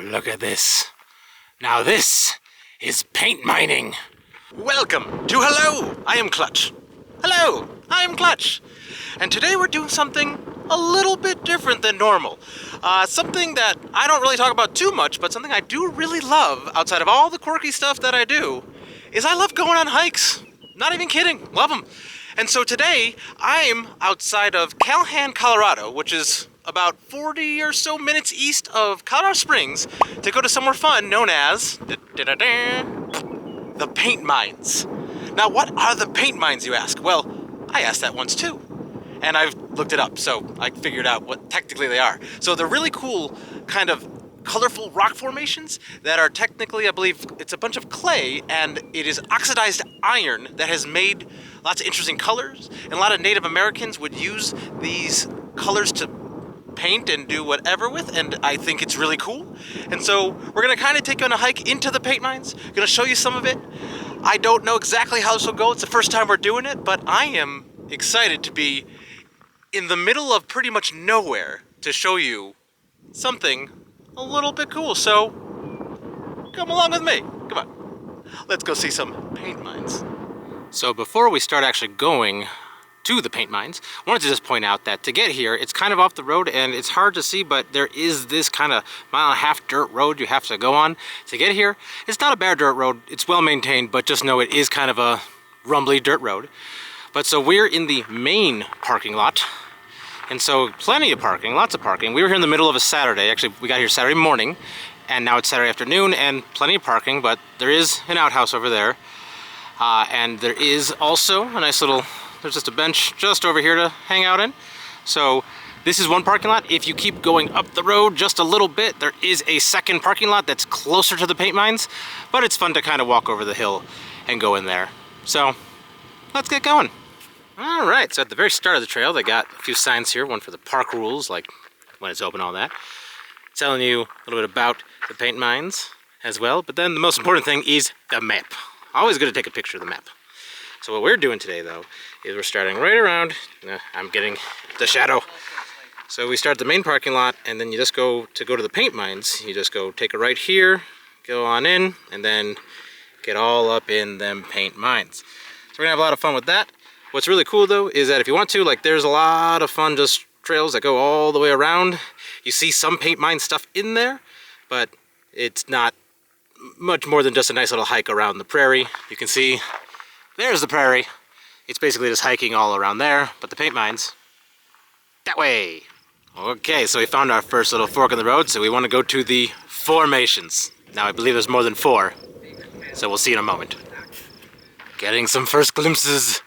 Look at this. Now this is paint mining. Welcome to Hello, I am Clutch. Hello, I am Clutch. And today we're doing something a little bit different than normal. Something that I don't really talk about too much, but something I do really love outside of all the quirky stuff that I do, is I love going on hikes. Not even kidding, love them. And so today, I'm outside of Calhan, Colorado, which is about 40 or so minutes east of Colorado Springs, to go to somewhere fun known as the paint mines. Now, what are the paint mines, you ask? Well, I asked that once too, and I've looked it up, so I figured out what technically they are. So they're really cool, kind of colorful rock formations that are technically, I believe, it's a bunch of clay, and it is oxidized iron that has made lots of interesting colors, and a lot of Native Americans would use these colors to paint and do whatever with, and I think it's really cool. And so we're gonna kind of take you on a hike into the paint mines. Gonna show you some of it. I don't know exactly how this will go. It's the first time we're doing it, but I am excited to be in the middle of pretty much nowhere to show you something a little bit cool. So come along with me. Come on. Let's go see some paint mines. So before we start actually going to the paint mines, I wanted to just point out that to get here, it's kind of off the road and it's hard to see, but there is this kind of mile-and-a-half dirt road you have to go on to get here. It's not a bad dirt road, it's well maintained, but just know it is kind of a rumbly dirt road. But so we're in the main parking lot, and so plenty of parking, lots of parking. We were here in the middle of a Saturday. Actually, we got here Saturday morning, and now it's Saturday afternoon, and plenty of parking, but there is an outhouse over there. And there is also a nice little, there's just a bench just over here to hang out in. So this is one parking lot. If you keep going up the road just a little bit, there is a second parking lot that's closer to the paint mines, but it's fun to kind of walk over the hill and go in there. So let's get going. All right, so at the very start of the trail, they got a few signs here, one for the park rules, like when it's open, all that, telling you a little bit about the paint mines as well. But then the most important thing is the map. Always good to take a picture of the map. So what we're doing today, though, is we're starting right around, I'm getting the shadow. So we start the main parking lot, and then you just go to the paint mines. You just go take a right here, go on in, and then get all up in them paint mines. So we're gonna have a lot of fun with that. What's really cool, though, is that if you want to, like, there's a lot of fun just trails that go all the way around. You see some paint mine stuff in there, but it's not much more than just a nice little hike around the prairie. You can see there's the prairie. It's basically just hiking all around there, but the paint mines, that way. Okay, so we found our first little fork in the road, so we want to go to the formations. Now, I believe there's more than 4, so we'll see in a moment. Getting some first glimpses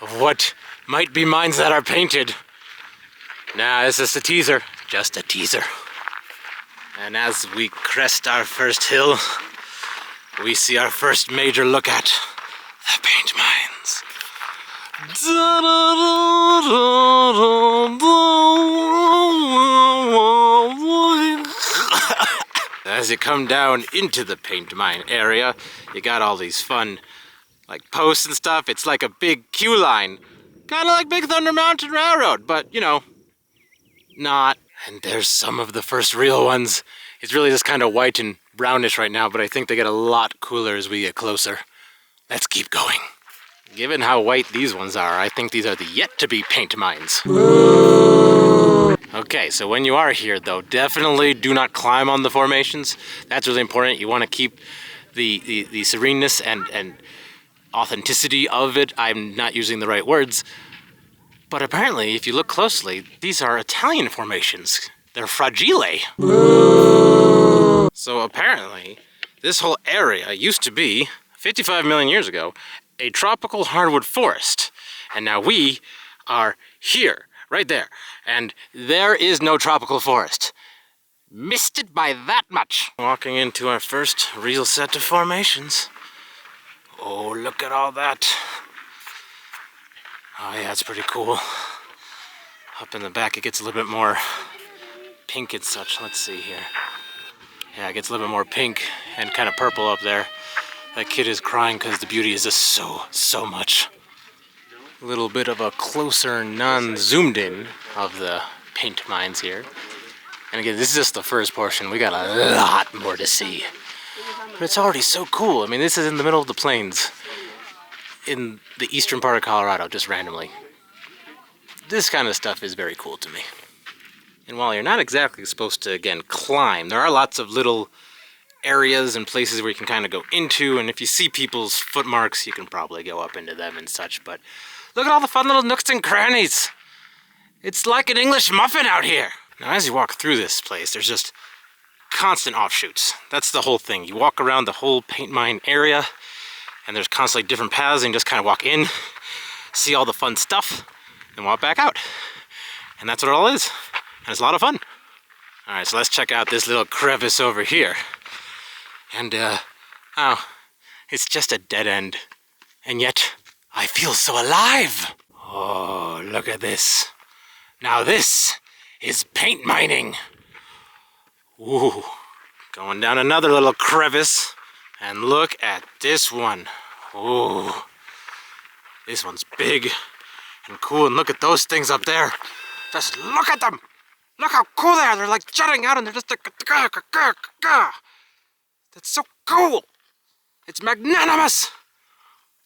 of what might be mines that are painted. Nah, this is a teaser, just a teaser. And as we crest our first hill, we see our first major look at the paint mines. As you come down into the paint mine area, you got all these fun, like, posts and stuff. It's like a big queue line, kind of like Big Thunder Mountain Railroad, but, you know, not. And there's some of the first real ones. It's really just kind of white and brownish right now, but I think they get a lot cooler as we get closer. Let's keep going. Given how white these ones are, I think these are the yet-to-be paint mines. Okay, so when you are here, though, definitely do not climb on the formations. That's really important. You want to keep the sereneness and authenticity of it. I'm not using the right words. But apparently, if you look closely, these are Italian formations. They're fragile. So apparently, this whole area used to be, 55 million years ago, a tropical hardwood forest. And now we are here, right there. And there is no tropical forest. Missed it by that much. Walking into our first real set of formations. Oh, look at all that. Oh yeah, it's pretty cool. Up in the back it gets a little bit more pink and such. Let's see here. Yeah, it gets a little bit more pink and kind of purple up there. That kid is crying because the beauty is just so much. A little bit of a closer, non-zoomed in of the paint mines here. And again, this is just the first portion. We got a lot more to see. But it's already so cool. I mean, this is in the middle of the plains in the eastern part of Colorado, just randomly. This kind of stuff is very cool to me. And while you're not exactly supposed to, again, climb, there are lots of little areas and places where you can kind of go into, and if you see people's footmarks, you can probably go up into them and such. But look at all the fun little nooks and crannies. It's like an English muffin out here. Now, as you walk through this place, there's just constant offshoots. That's the whole thing. You walk around the whole paint mine area, and there's constantly different paths, and you just kind of walk in, see all the fun stuff, and walk back out. And that's what it all is. And it's a lot of fun. All right, so let's check out this little crevice over here. And, oh, it's just a dead end. And yet, I feel so alive. Oh, look at this. Now this is paint mining. Ooh, going down another little crevice. And look at this one. Ooh, this one's big and cool. And look at those things up there. Just look at them. Look how cool they are. They're like jutting out and they're just like, that's so cool. It's magnanimous,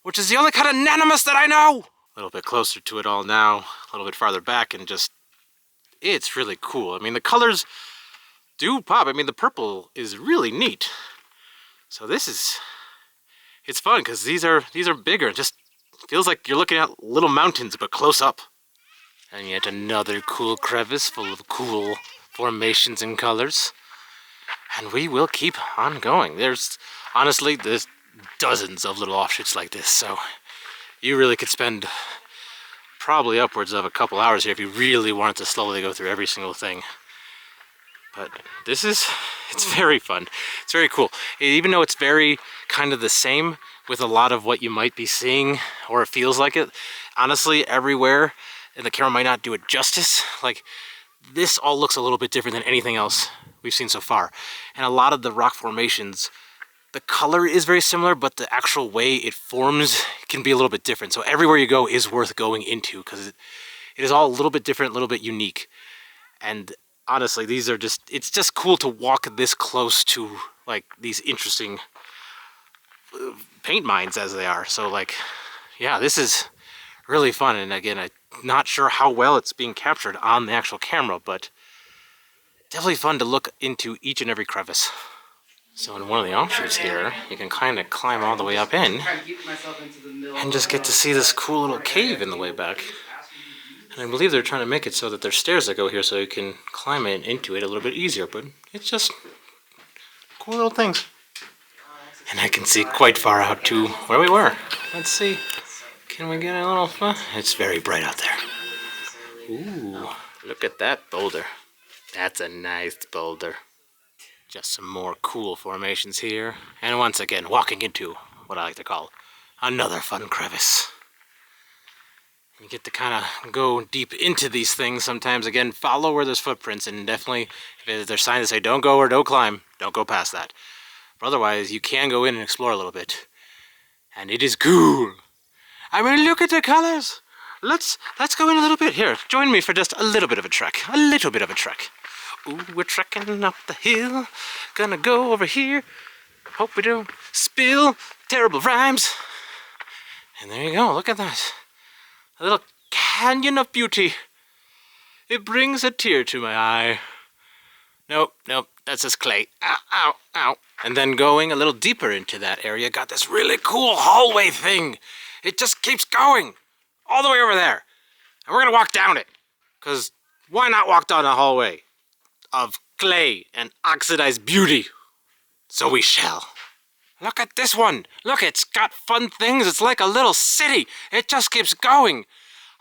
which is the only kind of nanimous that I know. A little bit closer to it all now, a little bit farther back, and just, it's really cool. I mean, the colors do pop. I mean, the purple is really neat. So this is, it's fun because these are bigger. It just feels like you're looking at little mountains, but close up. And yet another cool crevice full of cool formations and colors. And we will keep on going. There's dozens of little offshoots like this, so you really could spend probably upwards of a couple hours here if you really wanted to slowly go through every single thing. But it's very fun. It's very cool. Even though it's very kind of the same with a lot of what you might be seeing, or it feels like it, honestly, everywhere, and the camera might not do it justice, like this all looks a little bit different than anything else we've seen so far. And a lot of the rock formations, the color is very similar, but the actual way it forms can be a little bit different. So everywhere you go is worth going into because it is all a little bit different, a little bit unique. And honestly, these are just, it's just cool to walk this close to like these interesting paint mines as they are. So like, yeah, this is really fun. And again, I'm not sure how well it's being captured on the actual camera, but definitely fun to look into each and every crevice. So in one of the offshoots here, you can kind of climb all the way up in and just get to see this cool little cave in the way back. And I believe they're trying to make it so that there's stairs that go here so you can climb into it a little bit easier, but it's just cool little things. And I can see quite far out to where we were. Let's see. Can we get a little fun? It's very bright out there. Ooh, look at that boulder. That's a nice boulder. Just some more cool formations here. And once again, walking into what I like to call another fun crevice. You get to kind of go deep into these things sometimes. Again, follow where there's footprints, and definitely if there's signs that say don't go or don't climb, don't go past that. But otherwise, you can go in and explore a little bit. And it is cool. I mean, look at the colors. Let's go in a little bit. Here, join me for just a little bit of a trek. A little bit of a trek. Ooh, we're trekking up the hill. Gonna go over here. Hope we don't spill terrible rhymes. And there you go, look at that. A little canyon of beauty. It brings a tear to my eye. Nope, that's just clay. Ow, ow, ow. And then going a little deeper into that area, got this really cool hallway thing. It just keeps going all the way over there. And we're gonna walk down it. Because why not walk down a hallway of clay and oxidized beauty? So we shall. Look at this one. Look, it's got fun things. It's like a little city. It just keeps going.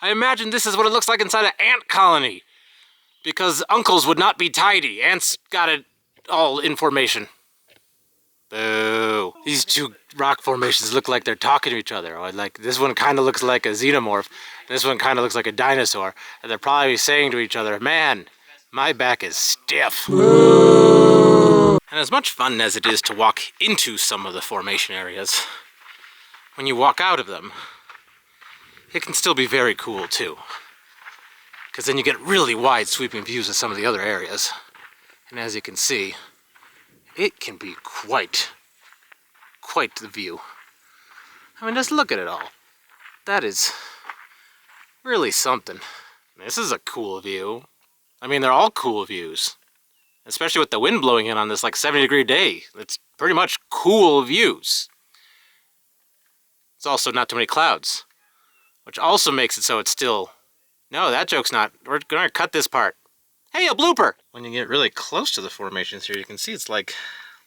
I imagine this is what it looks like inside an ant colony. Because uncles would not be tidy. Ants got it all in formation. Boo. These two rock formations look like they're talking to each other. Or like this one kind of looks like a xenomorph. This one kind of looks like a dinosaur. And they're probably saying to each other, man, my back is stiff. And as much fun as it is to walk into some of the formation areas, when you walk out of them, it can still be very cool too. Because then you get really wide sweeping views of some of the other areas. And as you can see, it can be quite the view. I mean, just look at it all. That is really something. This is a cool view. I mean, they're all cool views. Especially with the wind blowing in on this like 70-degree day. It's pretty much cool views. It's also not too many clouds, which also makes it so it's still... No, that joke's not. We're gonna cut this part. Hey, a blooper! When you get really close to the formations here, you can see it's like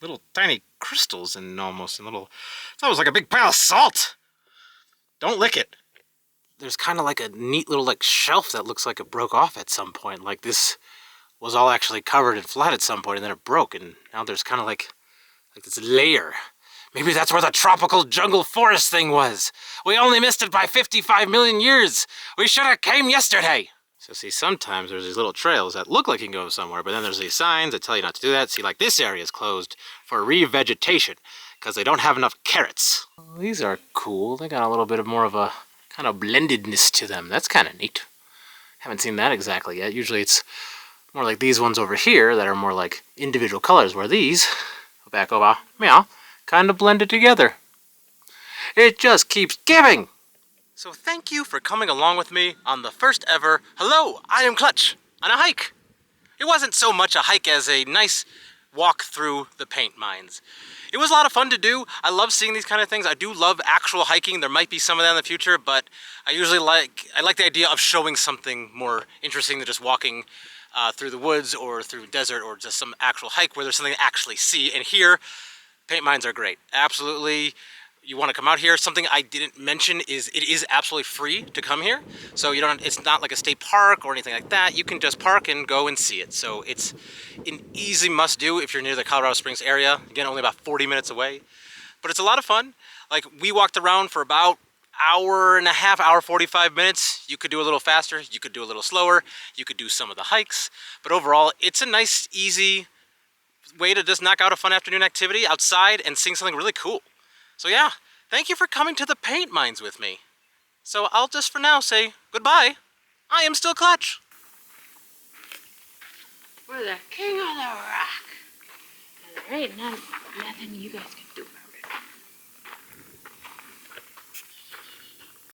little tiny crystals and almost it's almost like a big pile of salt. Don't lick it. There's kind of like a neat little like shelf that looks like it broke off at some point. Like this was all actually covered in flat at some point and then it broke, and now there's kind of like this layer. Maybe that's where the tropical jungle forest thing was. We only missed it by 55 million years. We should have came yesterday. So see, sometimes there's these little trails that look like you can go somewhere, but then there's these signs that tell you not to do that. See, like this area is closed for revegetation because they don't have enough carrots. Well, these are cool. They got a little bit of more of a kind of blendedness to them. That's kind of neat. Haven't seen that exactly yet. Usually it's more like these ones over here that are more like individual colors, where these, back over, meow, kind of blended together. It just keeps giving. So thank you for coming along with me on the first ever Hello, I am Clutch on a hike. It wasn't so much a hike as a nice walk through the paint mines. It was a lot of fun to do. I love seeing these kind of things. I do love actual hiking. There might be some of that in the future, but I like the idea of showing something more interesting than just walking through the woods or through desert or just some actual hike where there's something to actually see. And here, paint mines are great. Absolutely. You want to come out here. Something I didn't mention is it is absolutely free to come here. So you don't, it's not like a state park or anything like that. You can just park and go and see it. So it's an easy must do if you're near the Colorado Springs area. Again, only about 40 minutes away, but it's a lot of fun. Like, we walked around for about hour and a half, hour 45 minutes. You could do a little faster, you could do a little slower, you could do some of the hikes, but overall it's a nice, easy way to just knock out a fun afternoon activity outside and seeing something really cool. So yeah, thank you for coming to the paint mines with me. So I'll just for now say goodbye. I am still Clutch. We're the king of the rock. And there ain't nothing you guys can do.